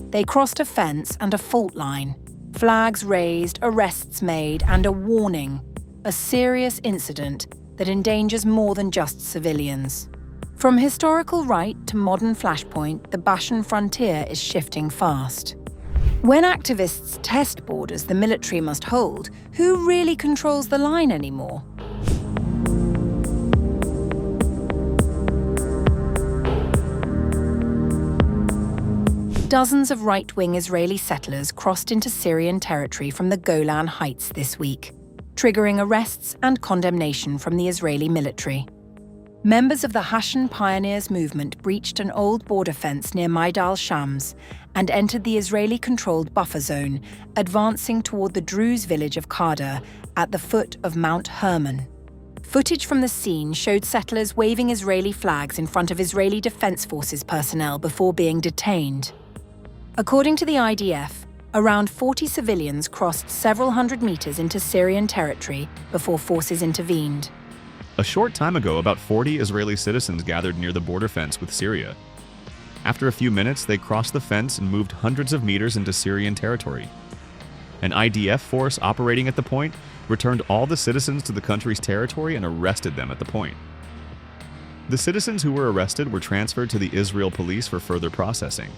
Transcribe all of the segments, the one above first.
They crossed a fence and a fault line. Flags raised, arrests made, and a warning. A serious incident that endangers more than just civilians. From historical right to modern flashpoint, the Bashan frontier is shifting fast. When activists test borders the military must hold, who really controls the line anymore? Dozens of right-wing Israeli settlers crossed into Syrian territory from the Golan Heights this week, triggering arrests and condemnation from the Israeli military. Members of the Bashan Pioneers movement breached an old border fence near Majdal Shams and entered the Israeli-controlled buffer zone, advancing toward the Druze village of Khader at the foot of Mount Hermon. Footage from the scene showed settlers waving Israeli flags in front of Israeli Defense Forces personnel before being detained. According to the IDF, around 40 civilians crossed several hundred meters into Syrian territory before forces intervened. A short time ago, about 40 Israeli citizens gathered near the border fence with Syria. After a few minutes, they crossed the fence and moved hundreds of meters into Syrian territory. An IDF force operating at the point returned all the citizens to the country's territory and arrested them at the point. The citizens who were arrested were transferred to the Israel police for further processing.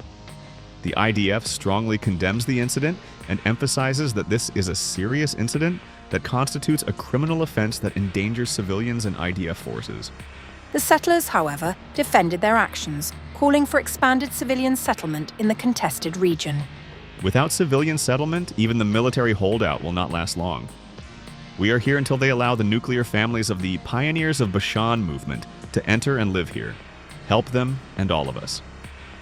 The IDF strongly condemns the incident and emphasizes that this is a serious incident that constitutes a criminal offense that endangers civilians and IDF forces. The settlers, however, defended their actions, calling for expanded civilian settlement in the contested region. Without civilian settlement, even the military holdout will not last long. We are here until they allow the nuclear families of the Pioneers of Bashan movement to enter and live here. Help them and all of us.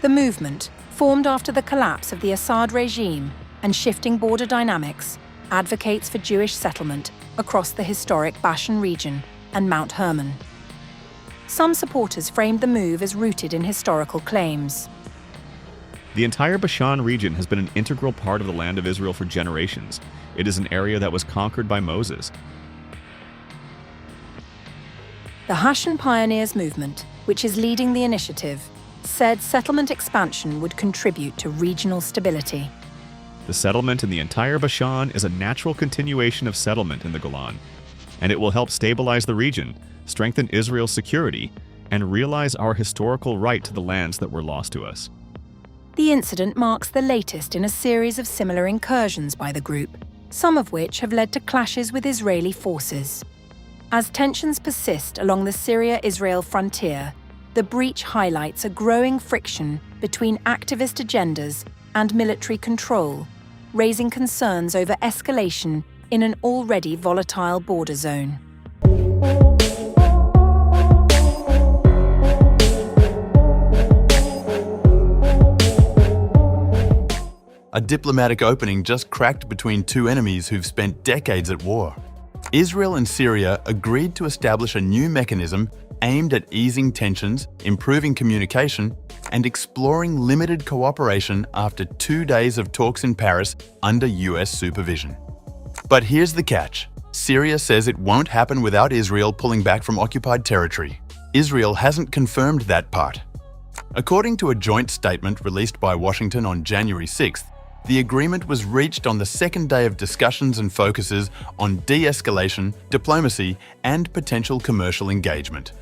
The movement, formed after the collapse of the Assad regime and shifting border dynamics, advocates for Jewish settlement across the historic Bashan region and Mount Hermon. Some supporters framed the move as rooted in historical claims. The entire Bashan region has been an integral part of the land of Israel for generations. It is an area that was conquered by Moses. The Bashan Pioneers movement, which is leading the initiative, said settlement expansion would contribute to regional stability. The settlement in the entire Bashan is a natural continuation of settlement in the Golan, and it will help stabilize the region, strengthen Israel's security, and realize our historical right to the lands that were lost to us. The incident marks the latest in a series of similar incursions by the group, some of which have led to clashes with Israeli forces. As tensions persist along the Syria-Israel frontier, the breach highlights a growing friction between activist agendas and military control, raising concerns over escalation in an already volatile border zone. A diplomatic opening just cracked between two enemies who've spent decades at war. Israel and Syria agreed to establish a new mechanism aimed at easing tensions, improving communication, and exploring limited cooperation after 2 days of talks in Paris under US supervision. But here's the catch. Syria says it won't happen without Israel pulling back from occupied territory. Israel hasn't confirmed that part. According to a joint statement released by Washington on January 6th, the agreement was reached on the second day of discussions and focuses on de-escalation, diplomacy, and potential commercial engagement.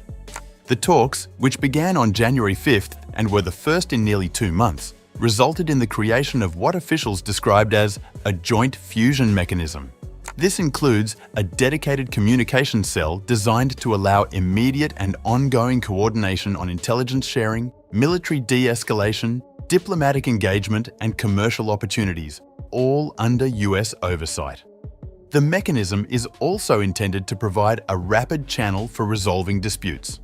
The talks, which began on January 5th and were the first in nearly 2 months, resulted in the creation of what officials described as a joint fusion mechanism. This includes a dedicated communication cell designed to allow immediate and ongoing coordination on intelligence sharing, military de-escalation, diplomatic engagement, and commercial opportunities, all under US oversight. The mechanism is also intended to provide a rapid channel for resolving disputes.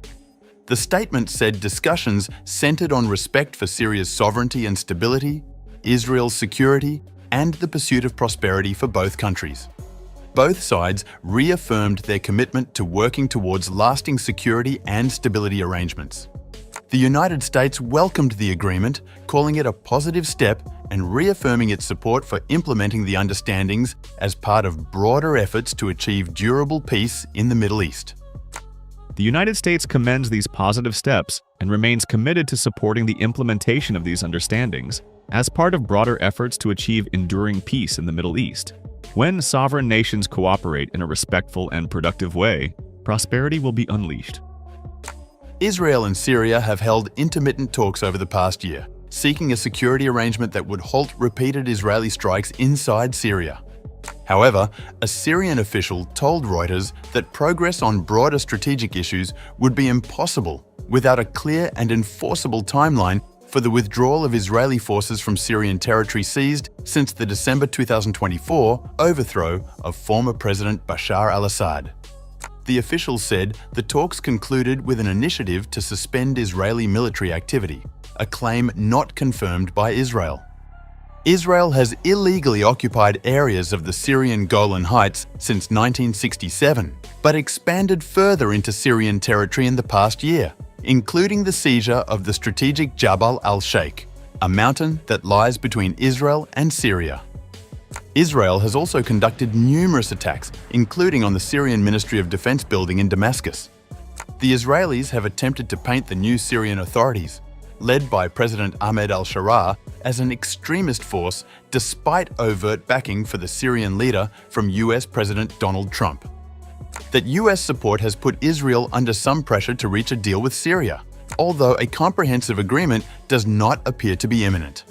The statement said discussions centered on respect for Syria's sovereignty and stability, Israel's security, and the pursuit of prosperity for both countries. Both sides reaffirmed their commitment to working towards lasting security and stability arrangements. The United States welcomed the agreement, calling it a positive step and reaffirming its support for implementing the understandings as part of broader efforts to achieve durable peace in the Middle East. The United States commends these positive steps and remains committed to supporting the implementation of these understandings as part of broader efforts to achieve enduring peace in the Middle East. When sovereign nations cooperate in a respectful and productive way, prosperity will be unleashed. Israel and Syria have held intermittent talks over the past year, seeking a security arrangement that would halt repeated Israeli strikes inside Syria. However, a Syrian official told Reuters that progress on broader strategic issues would be impossible without a clear and enforceable timeline for the withdrawal of Israeli forces from Syrian territory seized since the December 2024 overthrow of former President Bashar al-Assad. The official said the talks concluded with an initiative to suspend Israeli military activity, a claim not confirmed by Israel. Israel has illegally occupied areas of the Syrian Golan Heights since 1967, but expanded further into Syrian territory in the past year, including the seizure of the strategic Jabal al-Sheikh, a mountain that lies between Israel and Syria. Israel has also conducted numerous attacks, including on the Syrian Ministry of Defense building in Damascus. The Israelis have attempted to paint the new Syrian authorities, led by President Ahmed al-Sharaa, as an extremist force despite overt backing for the Syrian leader from US President Donald Trump. That US support has put Israel under some pressure to reach a deal with Syria, although a comprehensive agreement does not appear to be imminent.